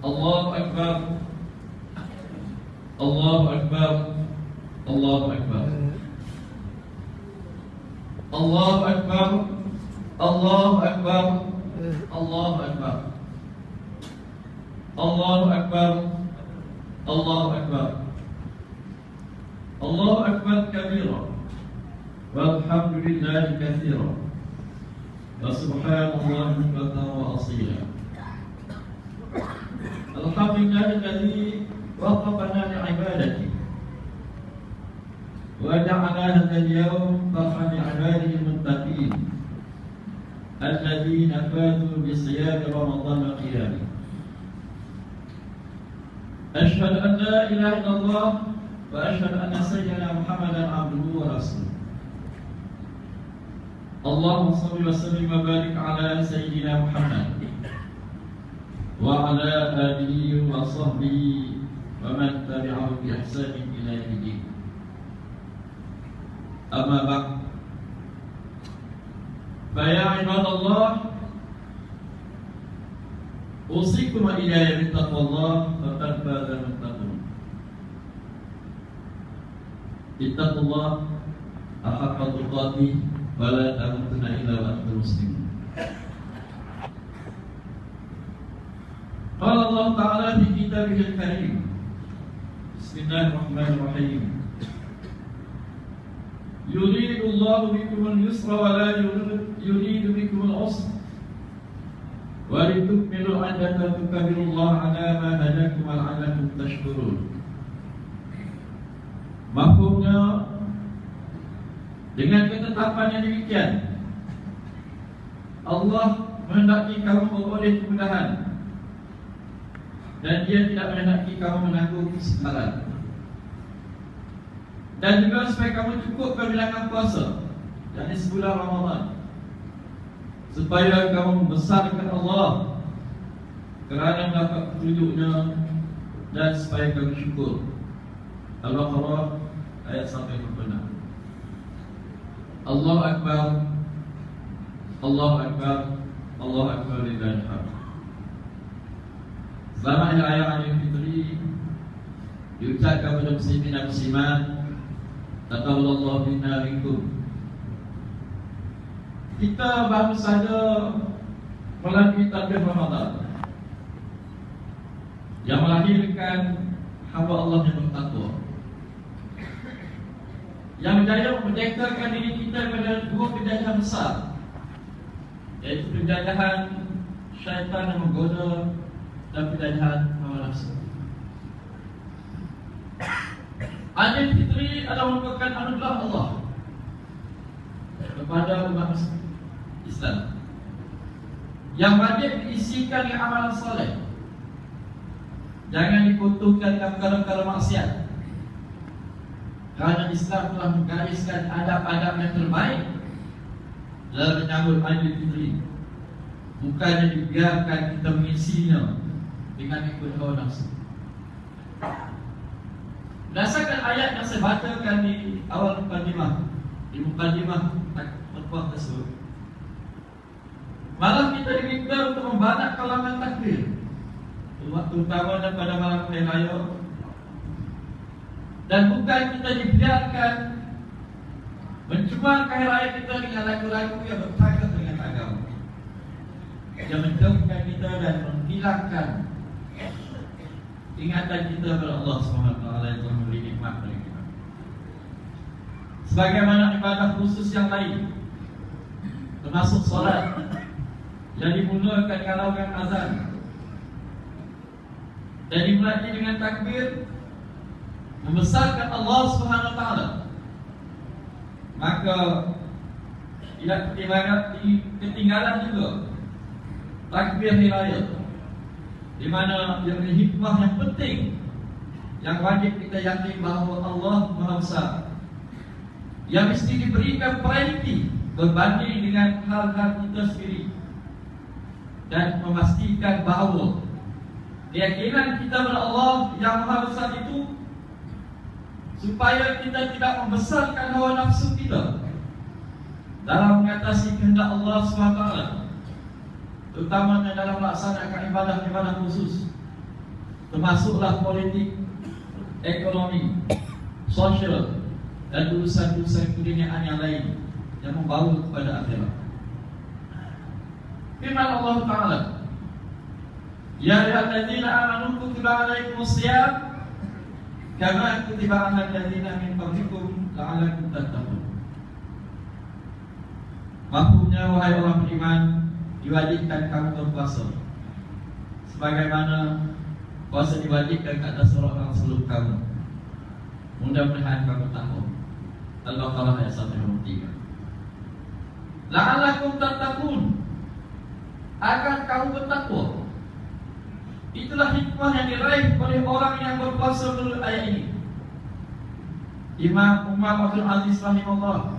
Allahu Akbar, Allahu Akbar, Allahu Akbar, Allahu Akbar, Allahu Akbar, Allahu Akbar, Allahu Akbar, Allahu Akbar, Allahu Akbar kabira, walhamdulillahi katsira, wa subhanallahi bukratan wa asila. Alhamdulillahilladzi waffaqana li'ibadati wa ja'ala hadzal yawm farhan li'ibadihi al-muttaqin alladzina fatu bi siyami Ramadan wa qiyamih. Ashhadu an la ilaha illallah wa ashhadu anna sayyidina Muhammadan abduhu wa rasuluh. Allahumma shalli wa sallim wa barik ala sayyidina Muhammad wa ala alihi wa sahbihi wa man tabi'ahu bi ihsanin ila yaumil. Amma ba'd. Fa ya ibadallah, usikum wa iyaya bittaqwallah faqad faza al-muttaqun. Ittaqullah haqqa tuqatih wa la tamutunna illa wa antum muslimun. Qala Allah Ta'ala fi kitabihil karim. Bismillahirrahmanirrahim. Yuridu Allahu bikumul yusra wa la yuridu bikumul usra wa litukmilu iddata tukabbirullaha ala ma hadakum wa la'allakum tashkurun. Mafhumnya, dengan ketetapan yang demikian, Allah menghendaki kamu memperoleh kemudahan, dan Dia tidak menghendaki kamu menanggung kesukaran. Dan juga supaya kamu cukupkan bilangan puasa, yakni sebulan Ramadan, supaya kamu membesarkan Allah kerana mendapat petunjuknya, dan supaya kamu syukur. Al-Baqarah ayat 1-6. Allahu Akbar, Allahu Akbar, Allahu Akbar lillahil hamd. Selamat Hari Raya Idul Fitri diucapkan kepada muslimin dan muslimat. Taqabbalallahu minna minkum. Kita baru saja melalui takbir Ramadan yang melahirkan hamba Allah yang bertakwa, yang berjaya memerdekakan diri kita pada dua penjajahan besar, yaitu penjajahan syaitan yang menggoda dan penjajahan hawa nafsu. Idul Fitri adalah merupakan anugerah Allah kepada umat Islam yang wajib diisikan dengan amalan soleh. Jangan dikutukan dengan perkara-perkara maksiat, kerana Islam telah menggariskan adab-adab yang terbaik dalam menyambut Idul Fitri. Bukannya dibiarkan kita mengisinya dengan ikut hawa nafsu. Berdasarkan ayat yang saya bacakan di awal mukadimah, di mukadimah khutbah tersebut, malam kita diminta untuk membanak kalimat takbir, terutama pada malam Hari Raya, dan bukan kita dibiarkan mencemarkan Hari Raya kita dengan lagu-lagu yang bertakat dengan agama, yang menjauhkan kita dan menghilangkan ingatan kita kepada Allah SWT yang telah memberi nikmat kepada kita. Sebagaimana ibadah khusus yang lain, termasuk solat yang dimulakan dengan lautan azan dan dimulai dengan takbir, membesarkan Allah SWT, maka tidak ketinggalan juga takbir Hari Raya, di mana yang hikmah yang penting yang wajib kita yakin bahawa Allah Maha Besar, yang mesti diberikan prioriti berbanding dengan hal-hal kita sendiri, dan memastikan bahawa keyakinan kita kepada Allah yang Maha Besar itu supaya kita tidak membesarkan hawa nafsu kita dalam mengatasi kehendak Allah SWT, terutama dalam melaksanakan ibadah-ibadah khusus, termasuklah politik, ekonomi, sosial, dan urusan-urusan keduniaan yang lain yang membawa kepada akhirat. Firman Allah Ta'ala, Ya ayyuhallazina amanu kutiba alaikumusiyam kama kutiba alal ladzina min qablikum la'allakum tattaqun. Maksudnya, wahai orang beriman, diwajibkan kamu berpuasa sebagaimana puasa diwajibkan ke atas orang sebelum kamu. Mudah-mudahan kamu tahu. Al-Baqarah ayat 153. La'allakum tattaqun, agar kamu bertakwa. Itulah hikmah yang diraih oleh orang yang berpuasa menurut ayat ini. Imam Umar Abdul Aziz rahimahullah,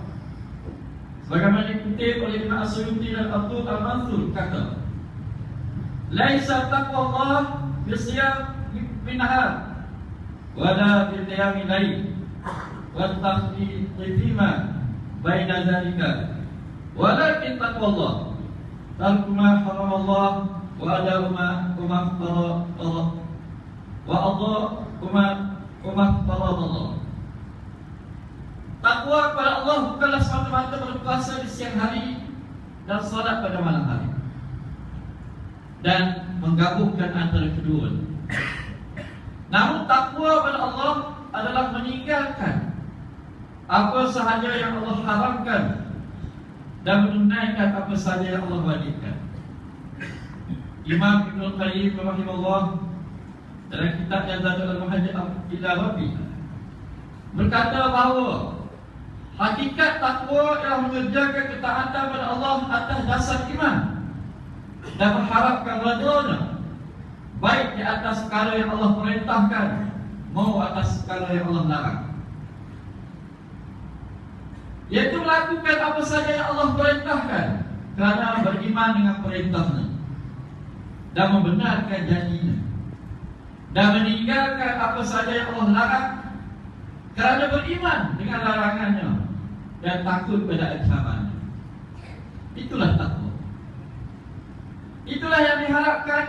sebagaimana dikutip oleh Ibn As-Suyuti dan Abdul Al-Mansur, kata, Laisa taqwallah bisiyam bin nahar wala bil qiyamil lail wa taqdima baina zalika, walakin taqwallah tarku ma haramallah wa ada ma farada wa Allah Allah. Takwa kepada Allah bukanlah semata-mata berpuasa di siang hari dan salat pada malam hari, dan menggabungkan antara kedua. Namun takwa kepada Allah adalah meninggalkan apa sahaja yang Allah haramkan dan menunaikan apa sahaja yang Allah wajibkan. Imam Ibn Qayyim rahimahullah dalam kitabnya Zadul Muhajjir ila Rabbih berkata bahawa hakikat takwa ialah mengerjakan ketaatan kepada Allah atas dasar iman dan mengharapkan redha-Nya, baik di atas perkara yang Allah perintahkan maupun atas perkara yang Allah larang. Iaitu melakukan apa saja yang Allah perintahkan kerana beriman dengan perintah-Nya dan membenarkan janji-Nya, dan meninggalkan apa saja yang Allah larang kerana beriman dengan larangan-Nya dan takut pada ancaman-Nya. Itulah takwa. Itulah yang diharapkan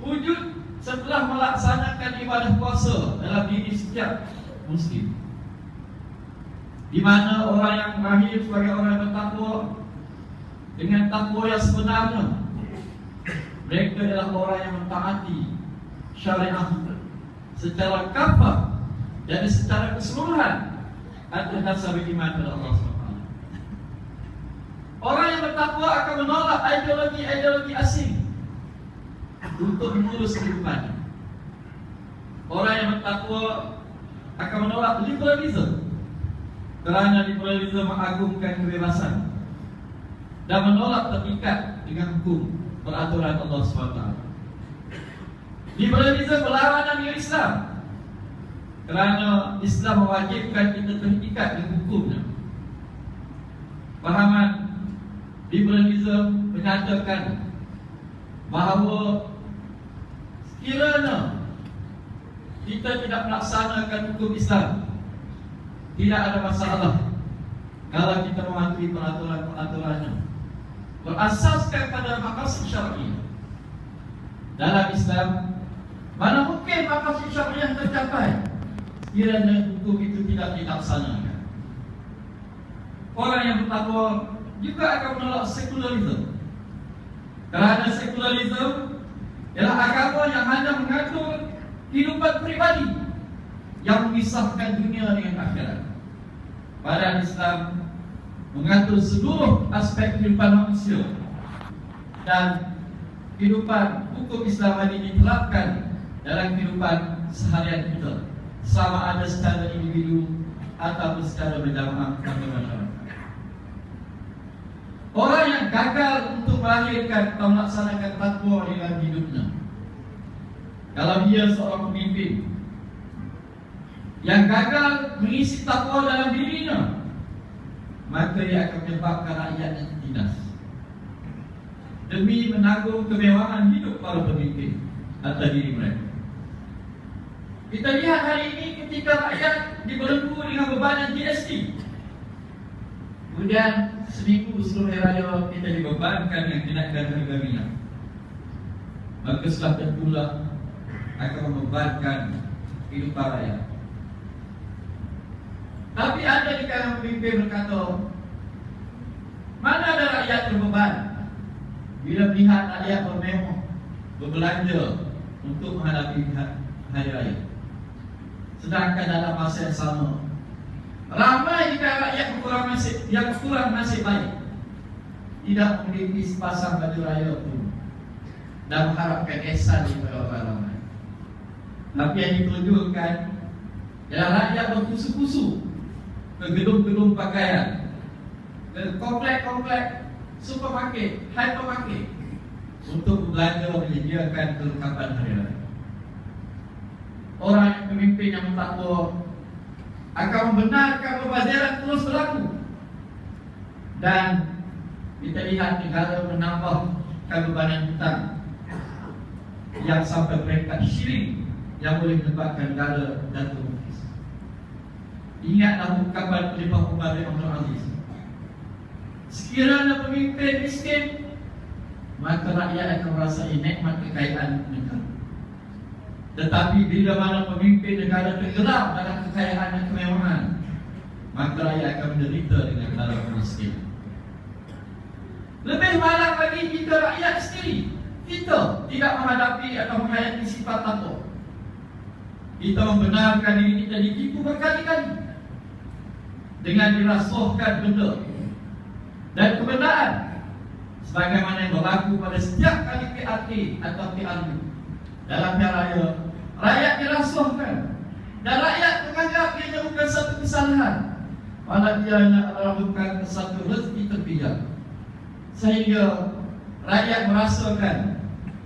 wujud setelah melaksanakan ibadah puasa dalam diri setiap Muslim, di mana orang yang lahir sebagai orang yang bertakwa dengan takwa yang sebenarnya, mereka adalah orang yang mentaati syariat secara kafah dan secara keseluruhan atas dasar beriman kepada Allah SWT. Orang yang bertakwa akan menolak ideologi-ideologi asing untuk mengurus kehidupannya. Orang yang bertakwa akan menolak liberalisme kerana liberalisme mengagungkan kebebasan dan menolak terikat dengan hukum peraturan Allah SWT. Liberalisme berlawanan dengan Islam kerana Islam mewajibkan kita terikat dengan hukumnya. Pahaman liberalisme menyatakan bahawa sekiranya kita tidak melaksanakan hukum Islam, tidak ada masalah kalau kita mematuhi peraturan-peraturannya berasaskan pada maqasid syar'i. Dalam Islam, mana mungkin maqasid syar'i tercapai sekiranya hukum itu tidak dilaksanakan. Orang yang bertakwa juga akan menolak sekularisme kerana sekularisme ialah agama yang hanya mengatur kehidupan pribadi yang memisahkan dunia dengan akhirat. Padahal Islam mengatur seluruh aspek kehidupan manusia, dan kehidupan hukum Islam ini diterapkan dalam kehidupan seharian kita, sama ada secara individu ataupun secara berjamaah atau masyarakat. Orang yang gagal untuk melahirkan atau melaksanakan takwa dalam hidupnya, kalau dia seorang pemimpin yang gagal mengisi takwa dalam dirinya, maka ia akan menyebabkan rakyatnya tertindas demi menanggung kemewahan hidup para pemimpin atas diri mereka. Kita lihat hari ini ketika rakyat dibelenggu dengan bebanan GST, kemudian seminggu sebelum hari raya kita dibebankan dengan kenaikan harga minyak, maka setelah tentulah akan membebankan kehidupan rakyat. Tapi ada di kalangan pemimpin berkata, mana ada rakyat berbeban bila melihat rakyat bermewah, berbelanja untuk menghadapi hari raya. Sedangkan dalam masa yang sama, ramai di kalangan rakyat yang kurang nasib baik tidak memiliki sepasang baju raya pun dan mengharapkan ihsan daripada orang ramai. Tapi yang ditunjukkan ialah rakyat berkusu-kusu ke gedung-gedung pakaian, ke komplek-komplek supermarket, hypermarket untuk belanja menyediakan kelengkapan hari raya. Orang pemimpin yang bertakwa akan membenarkan pembaziran terus berlaku, dan kita lihat negara menambahkan bebanan hutang yang sampai peringkat syirik yang boleh menyebabkan negara jatuh krisis. Ingatlah ungkapan Khalifah Umar bin Abdul Aziz, sekiranya pemimpin miskin, maka rakyat akan merasai nikmat kekayaan negara. Tetapi bila mana pemimpin negara tergelam dalam kekayaan dan kemewahan, maka rakyat akan menderita dengan dalam kemiskinan. Lebih malang lagi kita rakyat sendiri, kita tidak menghadapi atau menghayati sifat takwa. Kita membenarkan diri kita ditipu berkali-kali dengan dirasuahkan benda dan kebenaran sebagaimana yang berlaku pada setiap kali PRT atau PRU. Dalam pilihan raya, rakyat dirasuahkan dan rakyat menganggap ia bukan satu kesalahan, padahal ianya adalah bukan satu rezeki terpijak. Sehingga rakyat merasakan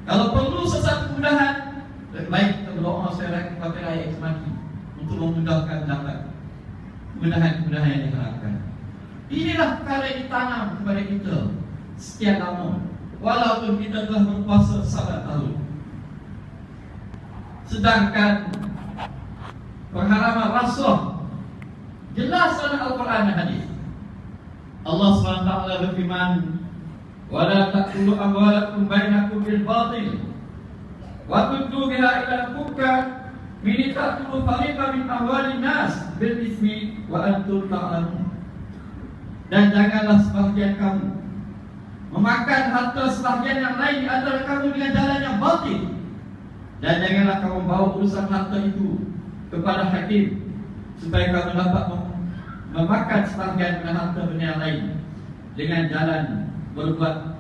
kalau perlu sesuatu kemudahan, lebih baik kita berdoa supaya rakyat semati untuk memudahkan dapat kemudahan-kemudahan yang diharapkan. Inilah perkara yang ditanam kepada kita sekian lama, walaupun kita telah berpuasa 7 tahun. Sedangkan pengharaman rasuah jelas dalam Al-Quran dan hadis. Allah SWT berfirman, وَلَا تَأْكُلُوا أَمْوَالَكُمْ بَيْنَكُمْ بِالْبَاطِلِ وَتُدْلُوا بِهَا إِلَى الْحُكَّامِ لِتَأْكُلُوا فَرِيقًا مِنْ أَمْوَالِ النَّاسِ بِالْإِثْمِ وَأَنْتُمْ تَعْلَمُونَ. Dan janganlah sebahagian kamu memakan harta sebahagian yang lain di antara kamu dengan jalan yang batil, dan janganlah kamu bawa urusan harta itu kepada hakim supaya kamu dapat memakan sebahagian dengan harta benda yang lain dengan jalan berbuat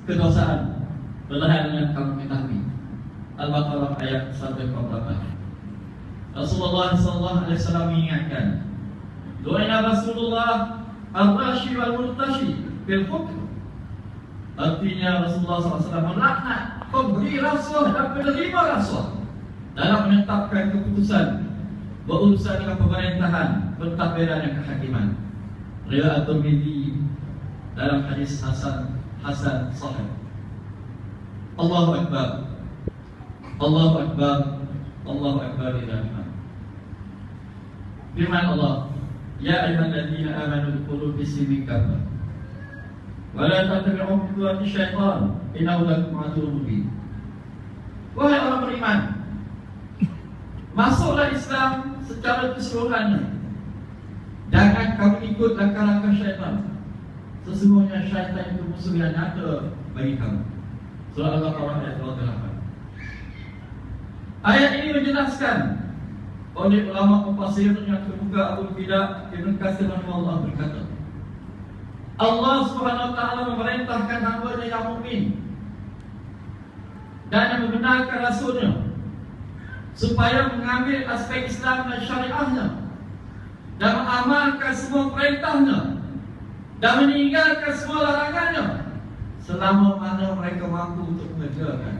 kedosaan berlainan dengan kamu ketahui. Al-Baqarah ayat 148. Rasulullah SAW mengingatkan, doa Rasulullah al-rashi wal-murtashi bil-hukm. Artinya Rasulullah SAW melaknat pemberi rasuah dan penerima rasuah dalam menetapkan keputusan berurusan dengan pemerintahan, pentadbiran dan kehakiman. Riwayat Tirmidzi dalam hadis hasan sahih. Allahu Akbar, Allahu Akbar, Allahu Akbar ila Tuhan. Firman Allah, ya ayyuhalladzina amanu udkhulu fis silmi kafah wa la tattabi'u khutuwati syaitan innahu lakum aduwwun mubin. Wahai orang beriman, masuklah Islam secara keseluruhannya. Jangan kamu ikut langkah-langkah syaitan. Sesungguhnya syaitan itu musuh yang nyata bagi kamu. Surah Al-Baqarah ayat 28. Ayat ini menjelaskan oleh ulama mufassir yang terbuka Abu Fida Ibn Katsir rahimahullah berkata, Allah Subhanahu wa taala memerintahkan hamba-Nya yang mukmin dan yang membenarkan rasulnya supaya mengambil aspek Islam dan syariahnya dan mengamalkan semua perintahnya dan meninggalkan semua larangannya selama mana mereka mampu untuk mengerjakan.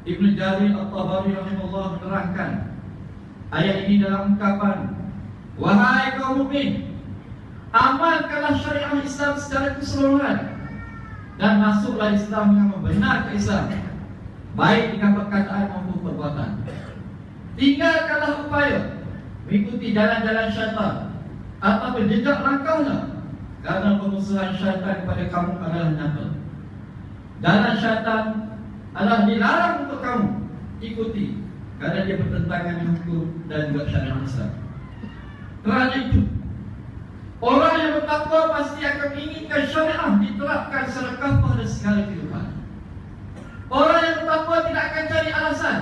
Ibn Jarir At-Tabari rahimahullah menerangkan ayat ini dalam ungkapan, wahai kaum mukmin, amalkanlah syariat Islam secara keseluruhan dan masuklah Islam dengan membenarkan Islam, baik dengan perkataan maupun perbuatan. Tinggalkanlah upaya mengikuti jalan-jalan syaitan atau berjejak langkahnya, karena pemusuhan syaitan kepada kamu adalah nyata. Jalan syaitan adalah dilarang untuk kamu, ikuti, karena dia bertentangan dengan hukum dan juga syariat Islam. Kerana itu, orang yang bertakwa pasti akan menginginkan syariat diterapkan secara kafah dan segala kehidupan. Orang yang bertakwa tidak akan cari alasan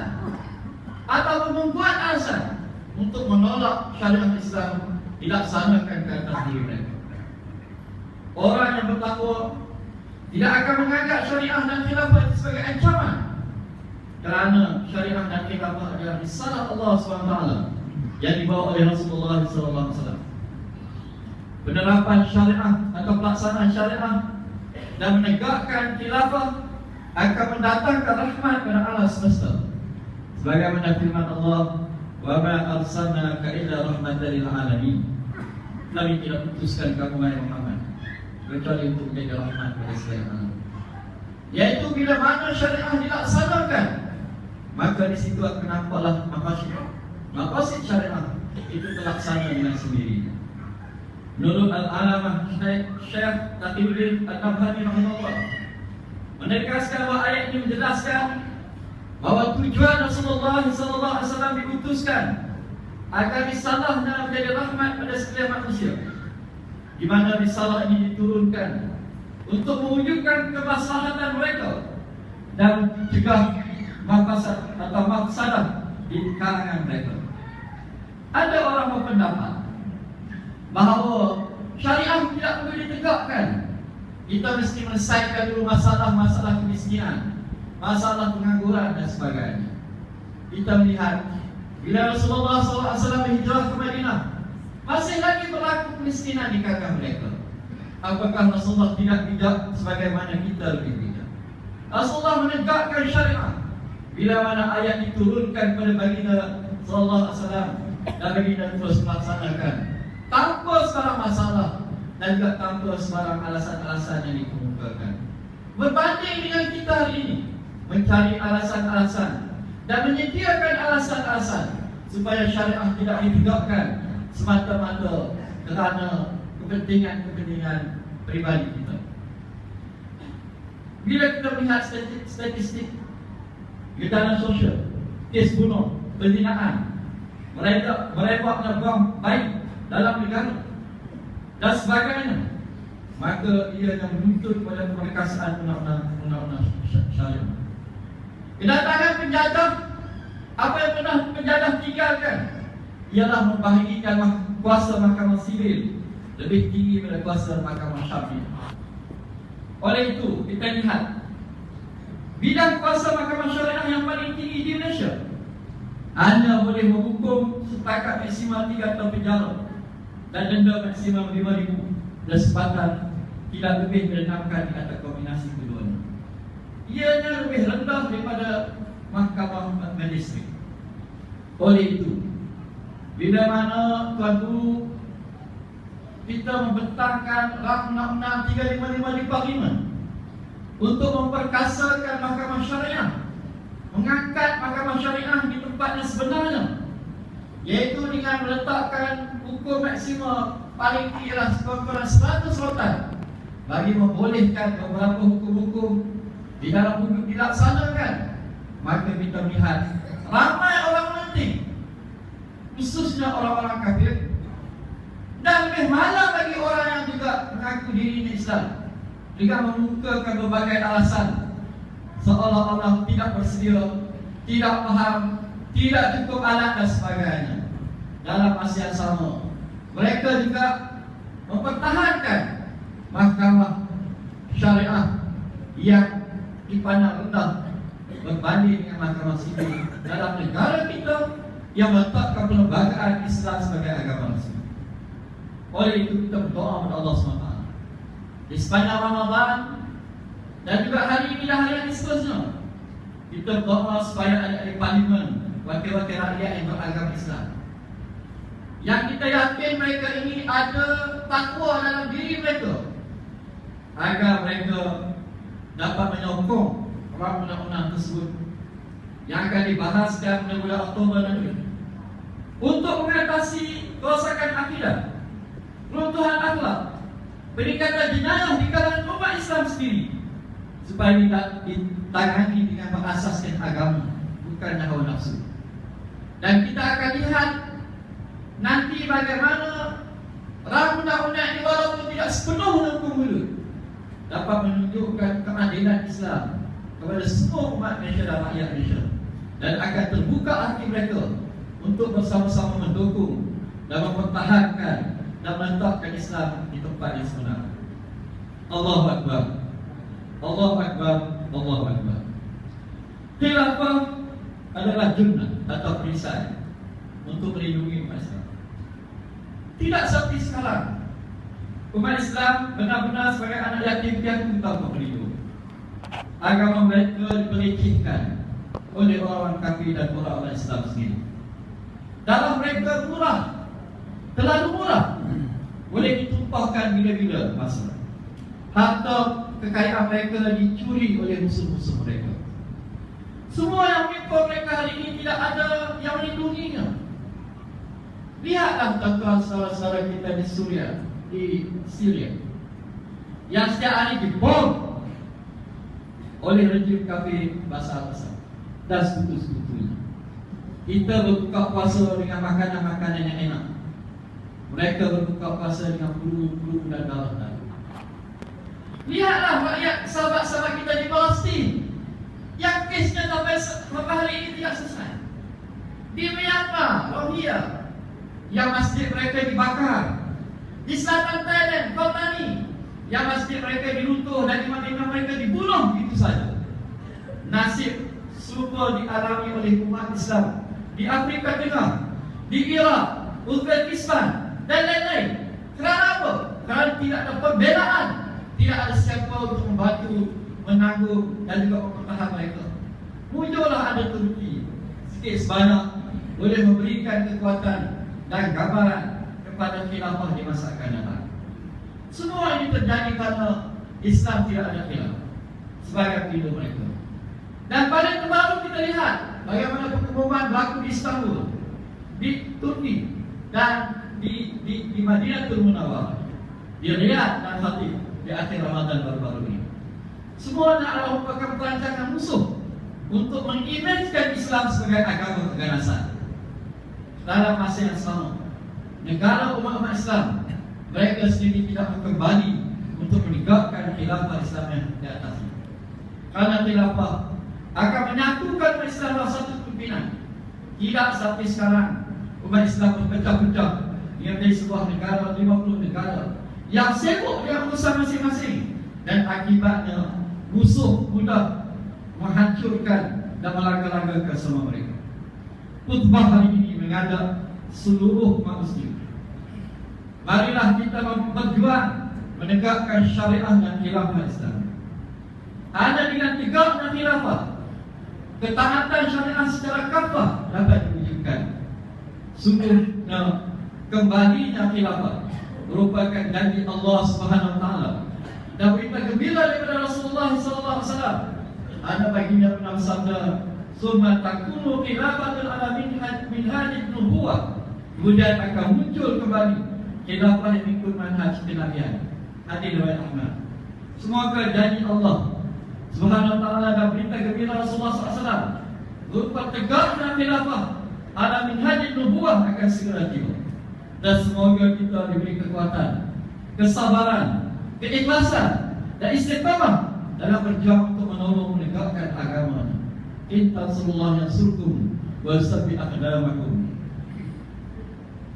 ataupun membuat alasan untuk menolak syariat Islam dilaksanakan ke atas diri mereka. Orang yang bertakwa tidak akan menganggap syariah dan khilafah itu sebagai ancaman, kerana syariah dan khilafah adalah risalah Allah SWT yang dibawa oleh Rasulullah SAW. Penerapan syariah atau pelaksanaan syariah dan menegakkan khilafah akan mendatangkan rahmat kepada alam semesta. Sebagaimana firman Allah, "Wa ma arsalnaka illa rahmatan lil alamin." Kami tidak putuskan kamu wahai Muhammad kecuali untuk menjadi rahmat kepada segala alam. Yaitu bila mana syariah dilaksanakan, maka di situ akan nampaklah maqasid syariah itu terlaksana dengan sendirinya. Menurut Al-Alamah Syekh Taqiyuddin An-Nabhani rahimahullah menegaskan bahawa ayat ini menjelaskan bahawa tujuan Rasulullah SAW diutuskan agar risalahnya menjadi rahmat pada sekalian manusia, di mana risalah ini diturunkan untuk mewujudkan kemaslahatan mereka dan juga mafsadah di kalangan mereka. Ada orang berpendapat bahawa syariah tidak perlu ditegakkan. Kita mesti menyelesaikan dulu masalah-masalah kemiskinan, masalah pengangguran dan sebagainya. Kita melihat bila Rasulullah SAW hijrah ke Madinah, masih lagi berlaku kemiskinan di kalangan mereka. Apakah Rasulullah tidak bijak sebagaimana kita lebih bijak? Rasulullah menegakkan syariah bila mana ayat diturunkan pada baginda sallallahu alaihi wasallam dan baginda terus melaksanakan tanpa sebarang masalah dan juga tanpa sebarang alasan-alasan yang dikemukakan. Berbanding dengan kita hari ini mencari alasan-alasan dan menyediakan alasan-alasan supaya syariah tidak ditegakkan semata-mata kerana kepentingan-kepentingan pribadi kita. Bila kita melihat statistik getaran sosial, kes bunuh, perzinaan, merebaknya bom baik dalam negara dan sebagainya, maka ia yang menuntut pada perkasaan undang-undang syariah. Kedatangan penjajah, apa yang pernah penjajah tinggalkan ialah membahagikan kuasa mahkamah sivil lebih tinggi daripada kuasa mahkamah syar'i. Oleh itu, kita lihat bidang kuasa mahkamah syariah yang paling tinggi di Malaysia hanya boleh menghukum setakat maksimal 3 tahun penjara dan denda maksimal RM5,000 dan sepatah tidak lebih menentukan di atas kombinasi keduanya. Ianya lebih rendah daripada mahkamah magistrat. Oleh itu, bila mana Tuan Guru kita membentangkan Undang-Undang 355 di Parlimen untuk memperkasakan mahkamah syariah, mengangkat mahkamah syariah di tempatnya sebenarnya, iaitu dengan meletakkan hukum maksimal paling tinggi ialah kurang 100 rotan bagi membolehkan beberapa hukum-hukum di dalam hukum dilaksanakan. Maka kita melihat ramai orang menentang, khususnya orang-orang kafir, dan lebih malah bagi orang yang juga mengaku diri Islam, juga mengemukakan berbagai alasan seolah-olah tidak bersedia, tidak faham, tidak cukup alat dan sebagainya. Dalam masa yang sama, mereka juga mempertahankan mahkamah syariah yang dipandang rendah berbanding dengan mahkamah sivil dalam negara kita yang meletakkan perlembagaan Islam sebagai agama Islam. Oleh itu kita berdoa kepada Allah SWT di sepanjang Ramadan dan juga hari ini dan hari yang seterusnya, kita berdoa supaya adik-adik parlimen, wakil-wakil rakyat yang beragama Islam, yang kita yakin mereka ini ada takwa dalam diri mereka, agar mereka dapat menyokong undang-undang tersebut yang akan dibahas pada bulan Oktober nanti untuk mengatasi kerosakan akidah, runtuhan akhlak, peningkatan jenayah di kalangan umat Islam sendiri, supaya tidak ditangani dengan berasaskan agama, bukan hawa nafsu. Dan kita akan lihat nanti bagaimana undang-undang ini walaupun tidak sepenuhnya hukum mulut dapat menunjukkan keadilan Islam kepada semua umat Malaysia dan rakyat Malaysia, dan akan terbuka hati mereka untuk bersama-sama mendukung dan mempertahankan dan menetapkan Islam di tempat yang sebenar. Allahu Akbar, Allahu Akbar, Allahu Akbar. Khilafah adalah junnah atau perisai untuk melindungi umat Islam. Tidak seperti sekarang. Umat Islam benar-benar sebagai anak yatim piatu tanpa pelindung. Agama mereka dipelecehkan oleh orang kafir dan orang Islam sendiri. Darah mereka murah, terlalu murah, boleh ditumpahkan bila-bila masa. Harta kekayaan mereka dicuri oleh musuh-musuh mereka. Semua yang mimpin mereka hari ini tidak ada yang melindunginya. Lihatlah tuan-tuan saudara-saudara kita di Syria yang setiap hari dibom oleh rejim kafir Bashar dan sekutu-sekutunya. Kita berbuka puasa dengan makanan-makanan yang enak, mereka berbuka puasa dengan peluru dan darah. Lihatlah rakyat sahabat-sahabat kita di Palestin yang kesnya sampai hari ini tidak selesai. Di Myanmar, Rohingya, yang masjid mereka dibakar. Di selatan Thailand, Patani, yang masjid mereka diruntuh dan imam-imam mereka dibunuh begitu saja. Nasib serupa dialami oleh umat Islam di Afrika Tengah, di Iraq, Uzbekistan dan lain-lain. Kerana apa? Kerana tidak ada pembelaan, tidak ada siapa untuk membantu, menanggung dan juga mempertahankan mereka. Muncullah ada Turki sikit sebanyak boleh memberikan kekuatan dan gambaran kepada khilafah di masa akan datang. Semua ini terjadi kerana Islam tidak ada khilafah sebagai pelindung mereka. Dan paling terbaru kita lihat bagaimana pengumuman berlaku di Istanbul, di Turki dan di Madinatul Munawwarah, di Riyadh dan Khatib di akhir Ramadan baru-baru ini. Semua adalah merupakan perancangan musuh untuk mengimajinkan Islam sebagai agama keganasan. Dalam masa yang sama, negara umat Islam mereka sendiri tidak kembali untuk menegakkan khilafah Islam yang di atasnya. Kerana khilafah akan menyatukan umat Islam dalam satu pimpinan. Tidak seperti sekarang umat Islam berpecah-pecah menjadi sebuah negara, 50 negara yang sibuk dengan urusan masing-masing, dan akibatnya musuh mudah menghancurkan dan melanggar-langgarkan semua mereka. Khutbah hari ini mengajak seluruh manusia, marilah kita berjuang menegakkan syariah dan khilafah Islam. Hanya dengan tegaknya khilafah, ketaatan syariah secara kafah dapat diwujudkan. Sungguhnya kembalinya khilafah merupakan janji Allah Subhanahu Wa Taala dan berita gembira daripada Rasulullah SAW. Ada baginda pernah bersabda, "Summa takunu khilafatul ala minhajin nubuwah." Kemudian akan muncul kembali khilafah yang ikut manhaj kenabian. Hadis riwayat Ahmad. Semoga janji Allah Subhanahu Wa Taala dan berita gembira Rasulullah SAW berupa tegaknya khilafah ala minhajin nubuwah akan segera tiba. Dan semoga kita diberi kekuatan, kesabaran, keikhlasan dan istiqamah dalam berjuang untuk menolong menegakkan agama. Inna sallallahu yansurkum wa yusabbi aqdamakum.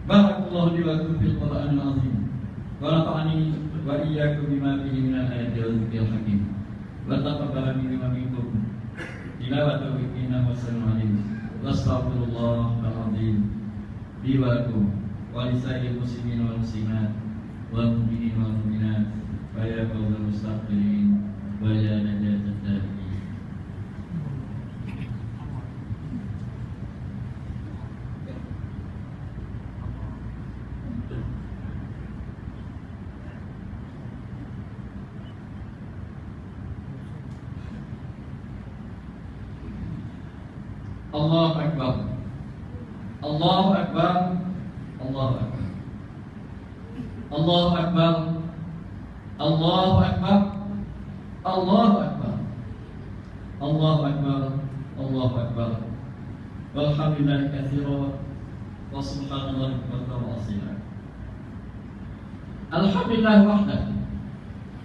Barakallahu li wa lakum fil Qur'anil azim. Wa nafa'ani wa iyyakum bima fihi min al-ayati wal dhikril hakim. Wa taqabbal minni wa minkum tilawatan innahu sami'un 'alim. Wastaghfirullahal azim li wa lakum wa lisa'il muslimin wal muslimat wal mu'minin wal mu'minat wa ya qawmal mustaghfirin wa ya najatat tabi'in. Allahu Akbar, Allahu Akbar, Allahu Akbar, Allahu Akbar, Allahu Akbar, Allahu Akbar, Allahu Akbar, Allahu Akbar, walhamdulillahi katsiran wa subhanallahi bukratan wa asila. Alhamdulillah wahdah,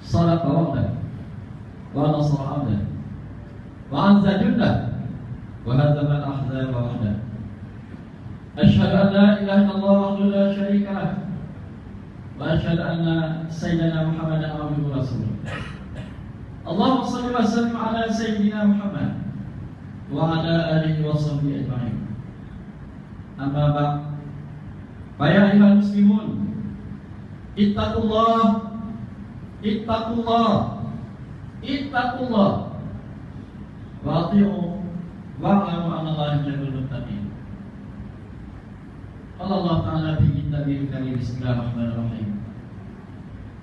sadaqa wahdah, wa nasara abdah, wa anza jundah, wa hadzama al-ahzaba wahdah. Asyhadu an la ilaha illallah wahdahu la syarika lah, wa asyhadu anna sayyidina Muhammadan abduhu wa rasuluh. Allahumma shalli wa sallim ala sayyidina Muhammad wa ala alihi wa sahbihi ajma'in. Amma ba'd. Ya ayyuhal muslimun, ittaqullah, ittaqullah, ittaqullah wa ati'u wa'lamu anna Allaha yuhibbul muttaqin. Allah Ta'ala fi kitabihil karim, bismillahirrahmanirrahim.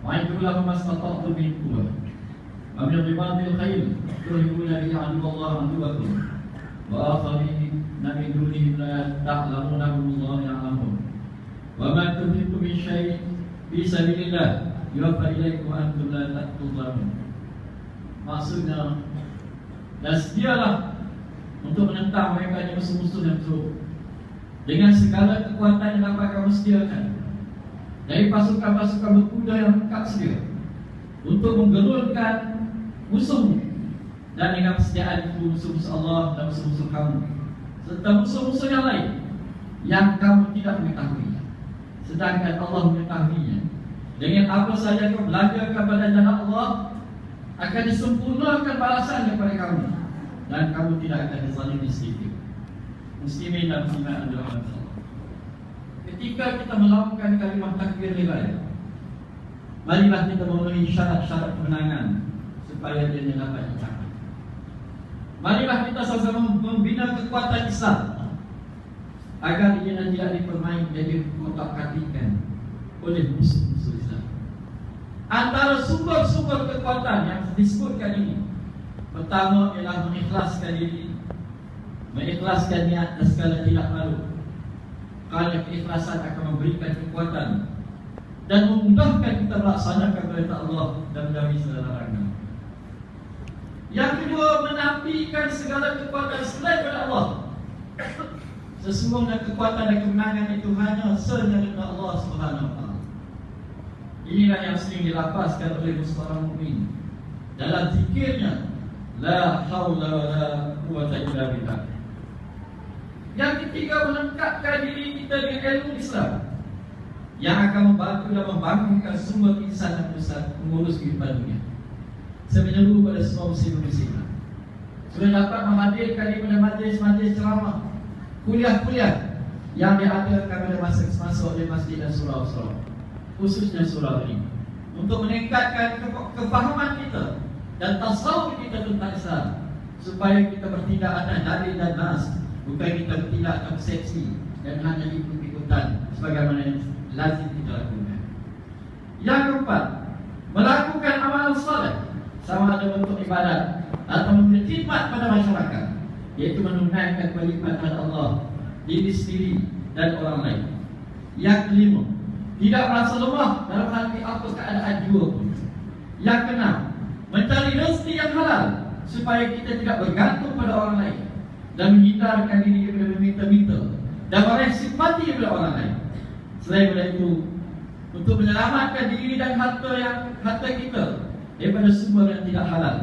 Wa'idhu lahum mastata'tu min quwwah wa min ribatil khayl turhibuna bihi aduwwallahi aduwwakum wa akharina min dunihim la ta'lamunahum Allahu ya'lamuhum wa ma tunfiqu min syai'in fi sabilillah yuwaffa ilaikum wa antum la tuzlamun. Maksudnya, dan sedialah untuk menentang mereka yang musuh-musuh yang teruk dengan segala kekuatan yang dapat kamu sediakan, dari pasukan-pasukan berkuda yang lengkap sedia untuk menggerunkan musuhmu, dan dengan persediaan itu musuh-musuh Allah dan musuh-musuh kamu serta musuh-musuh yang lain yang kamu tidak mengetahui, sedangkan Allah mengetahuinya. Dengan apa saja kau belajar kepada jalan Allah, akan disempurnakan balasannya kepada kamu, dan kamu tidak akan dizalimi sedikit. Muslimin dan muslimat adalah Allah. Ketika kita melakukan kalimah takbir lillah, marilah kita memenuhi syarat-syarat kemenangan supaya dia dapat dicapai. Marilah kita sama-sama membina kekuatan Islam agar ia tidak dipermain dan dikotak-katikkan oleh musuh-musuh Islam. Antara sumber-sumber kekuatan yang disebutkan ini, pertama ialah mengikhlaskan diri, mengikhlaskan niat dan segala tidak malu. Kerana keikhlasan akan memberikan kekuatan dan memudahkan kita melaksanakan perintah Allah dan menjauhi segala larangan. Yang kedua, menafikan segala kekuatan selain daripada Allah. Sesungguhnya kekuatan dan kemenangan itu hanya selain Allah Subhanahu wa taala. Inilah yang sering dilafazkan oleh seorang mukmin dalam zikirnya, la haula wala quwwata illa billah. Yang ketiga, melengkapkan diri kita dengan ilmu Islam yang akan membantu dan membangunkan semua insan dan pusat mengurus kehidupan dunia. Saya menyeru pada semua muslim-muslim sudah dapat menghadirkan pada majlis-majlis ceramah, kuliah-kuliah yang diadakan pada masa-masa oleh masjid dan surau-surau, khususnya surau ini, untuk meningkatkan kefahaman kita dan tasawuf kita tentang Islam, supaya kita bertindak atas dalil dan nas, bukan kita bertindak atas persepsi dan hanya ikut-ikutan sebagaimana yang lazim kita lakukan. Yang keempat, melakukan amalan saleh, sama ada bentuk ibadat atau memberi khidmat pada masyarakat, yaitu menunaikan kewajiban Allah, diri sendiri dan orang lain. Yang kelima, tidak merasa lemah dalam hati apa keadaan jua pun. Yang keenam, mencari rezeki yang halal supaya kita tidak bergantung pada orang lain dan menghindarkan diri daripada meminta-minta dan meraih simpati daripada orang lain. Selain daripada itu, untuk menyelamatkan diri dan harta kita daripada sumber yang tidak halal,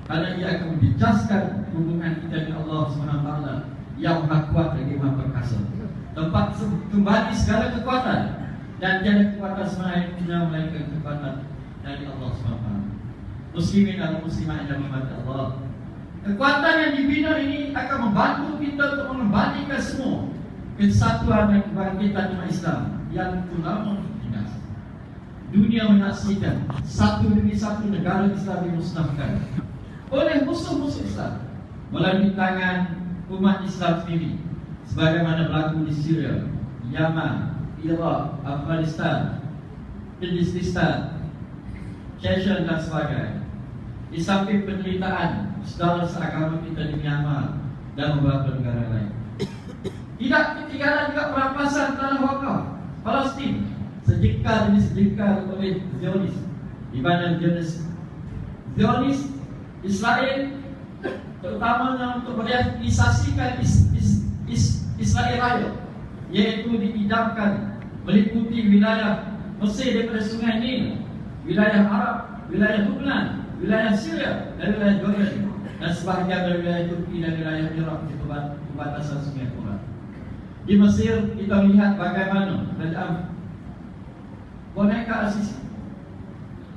kerana ia akan menjejaskan hubungan kita dengan Allah SWT yang Maha Kuat lagi Maha Perkasa, tempat kembali segala kekuatan, dan tiada kekuatan sebenarnya melainkan kekuatan dari Allah SWT. Muslimin dan muslimat yang dirahmati Allah, kekuatan yang dibina ini akan membantu kita untuk mengembalikan semua kesatuan dan kebangkitan umat Islam yang lama dinas. Dunia menyaksikan satu demi satu negara Islam dimusnahkan oleh musuh-musuh Islam melalui tangan umat Islam sendiri, sebagaimana berlaku di Syria, Yaman, Iraq, Afghanistan, Kyrgyzstan, Chechnya dan sebagainya. Di samping penderitaan saudara seagama kita di Myanmar dan beberapa negara lain. Tidak ketinggalan juga perampasan tanah wakaf Palestin sejengkal demi sejengkal oleh Zionis, di mana Zionis Israel terutamanya untuk merealisasikan Israel Raya, yaitu diidamkan meliputi wilayah Mesir daripada Sungai Nil, wilayah Arab, wilayah Lebanon, wilayah Syria dan wilayah Jordan, dan sebahagian dari wilayah Turki dan wilayah Iraq di perbatasan Sungai Furat. Di Mesir kita melihat bagaimana kerajaan boneka Al-Sisi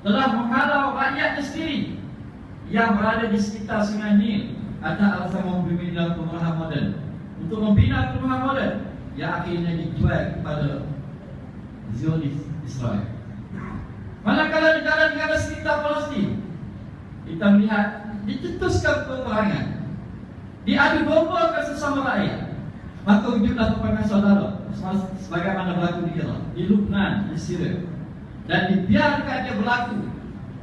telah menghalau rakyatnya sendiri yang berada di sekitar Sungai Nil atas alasan membina perumahan moden, untuk membina perumahan moden yang akhirnya dijual kepada Zionis Israel. Manakala negara-negara sekitar Palestin, kita melihat dicetuskan peperangan, diadu domba ke sesama rakyat, maka wujudlah peperangan saudara sebagaimana berlaku di Iraq, di Lebanon, di Syria, dan dibiarkan dia berlaku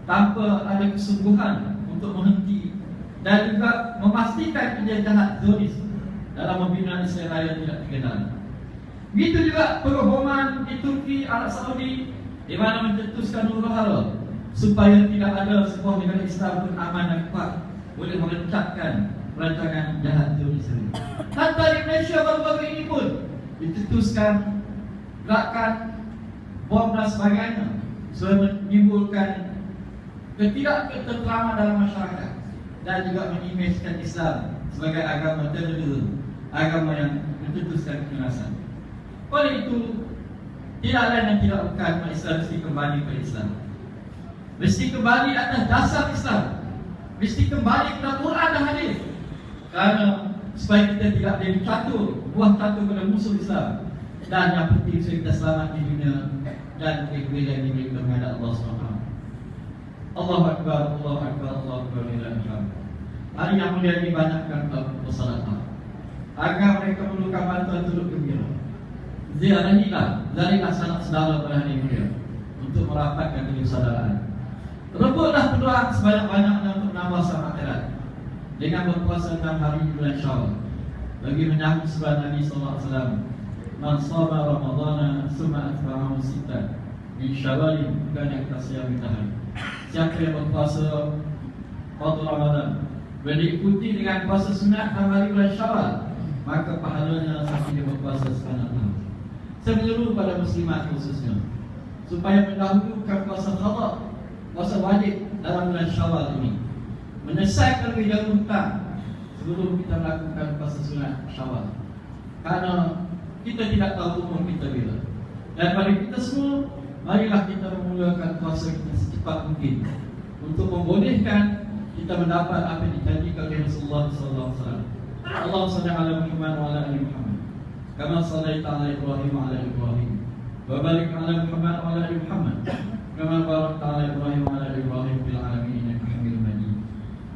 tanpa ada kesungguhan untuk menghenti dan juga memastikan penjajahan Zionis dalam membina Israel Raya tidak terkendali. Begitu juga perhubungan di Turki, Arab Saudi, di mana mencetuskan Nurul Halal supaya tidak ada sebuah negara Islam pun aman dan kuat boleh merencatkan perancangan jahat Zionis ini. Hatta di Malaysia baru-baru ini pun dicetuskan gerakan bom dan sebagainya supaya menimbulkan ketidaktentraman dalam masyarakat dan juga mengimejkan Islam sebagai agama terorisme, agama yang mencetuskan kekerasan. Oleh itu, tidak lain dan tidak bukan umat Islam mesti kembali kepada Islam, mesti kembali atas dasar Islam, mesti kembali kepada Quran dan hadis, kerana supaya kita tidak jadi catur, buah catur pada musuh Islam, dan yang penting supaya kita selamat di dunia dan kemudian di menghadap Allah SWT. Allahu Akbar, Allahu Akbar, Allahu Akbar, Alhamdulillah. Hari yang mulia ini banyakkan bersedekah agar mereka memerlukan bantuan turut gembira. Ziarahilah sanak saudara pada hari mulia untuk merapatkan persaudaraan. Rebutlah peluang sebanyak-banyaknya untuk menambah selamat akhirat dengan berpuasa 6 hari bulan Syawal bagi menyambut sabda Nabi sallallahu alaihi wasallam, "Man shama Ramadhana summa atba'ahu sittan min Syawal kana kasiyam tahar." Siapa yang berpuasa pada Ramadan dan diikuti dengan puasa sunat 6 hari bulan Syawal, maka pahalanya seperti dia berpuasa sepanjang tahun. Seluruh pada muslimat khususnya, supaya mendahulukan puasa qada, puasa wajib dalam bulan Syawal ini, menyelesaikan terlebih dahulu hutang sebelum kita melakukan puasa sunat Syawal, karena kita tidak tahu umur kita bila. Dan pada kita semua, marilah kita memulakan puasa kita secepat mungkin untuk membolehkan kita mendapat apa yang dijanjikan oleh Rasulullah SAW. Allahumma salli ala Muhammad wa ala ali Muhammad kama sallaita ala Ibrahim wa ala Ibrahim, wa barik ala Muhammad wa ala ali Muhammad kama barakta ala Ibrahim wa ala Ibrahim fil alamin innaka Hamidum Majid.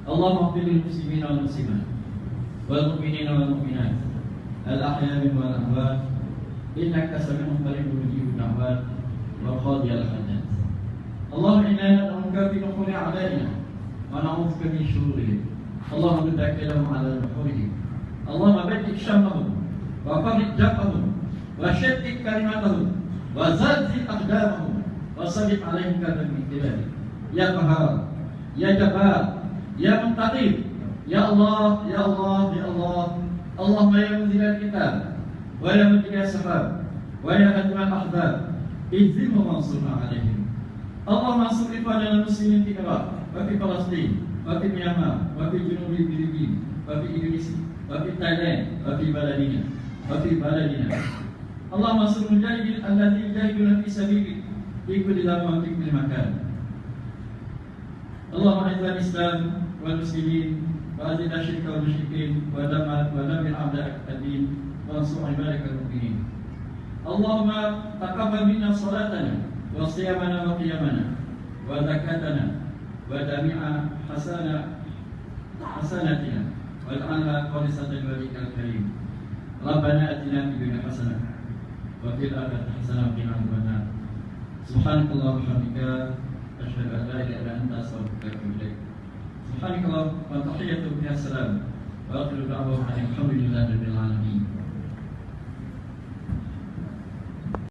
Allahumma ighfir lil muslimin wal muslimat wal mu'minin wal mu'minat al ahya'i wal amwat innaka sami'un qaribun mujibud da'wat wa qadiyal hajat. Allahumma inna nas'aluka fi nuhuri a'da'ina wa na'udzuka min shururihim. Allahumma tawakkal 'ala nuhurihim. Allahumma barik syamahum wa farij jam'ahum wa shaddid kalimatahum wa zalzil aqdamahum wa sallit 'alaihim kadam min ya Qahhar, ya Jabbar, ya Muntaqim, ya Allah, ya Allah, ya Allah. Allahumma ya munzilal kitab wa ya mujriyas sahab wa ya hadmal ahzab, ihzimhum wansurna 'alaihim. Allahumma ansur ikhwanana muslimin fi Iraq wa fi Palestin wa fi Myanmar wa fi Junubi Filipina wa fi Indonesia wa fi Thailand wa fi baladina wa fi baladina. Allahumma ansur mujahidin alladzi yujahiduna fi sabilik fi kulli zaman wa fi kulli makan. Allahumma izzil Islam wal muslimin wa azil asyirka wal musyrikin wa damir a'da'ak ad-din wa ansur ibadakal mu'minin. Allahumma taqabbal minna salatana wa siyamana wa qiyamana wa zakatana wa jami'a hasanatina wal anha khalisatan wajhikal karim. Rabbana atina fid dunya hasanah wa fil akhirati hasanah wa qina adzabannar. Subhanakallah wa bihamdika asyhadu an la ilaha illa anta astaghfiruka wa atubu ilaik. Subhanakallah wa tahiyyatu biha salam wa akhiru da'wana alhamdulillahi rabbil alamin.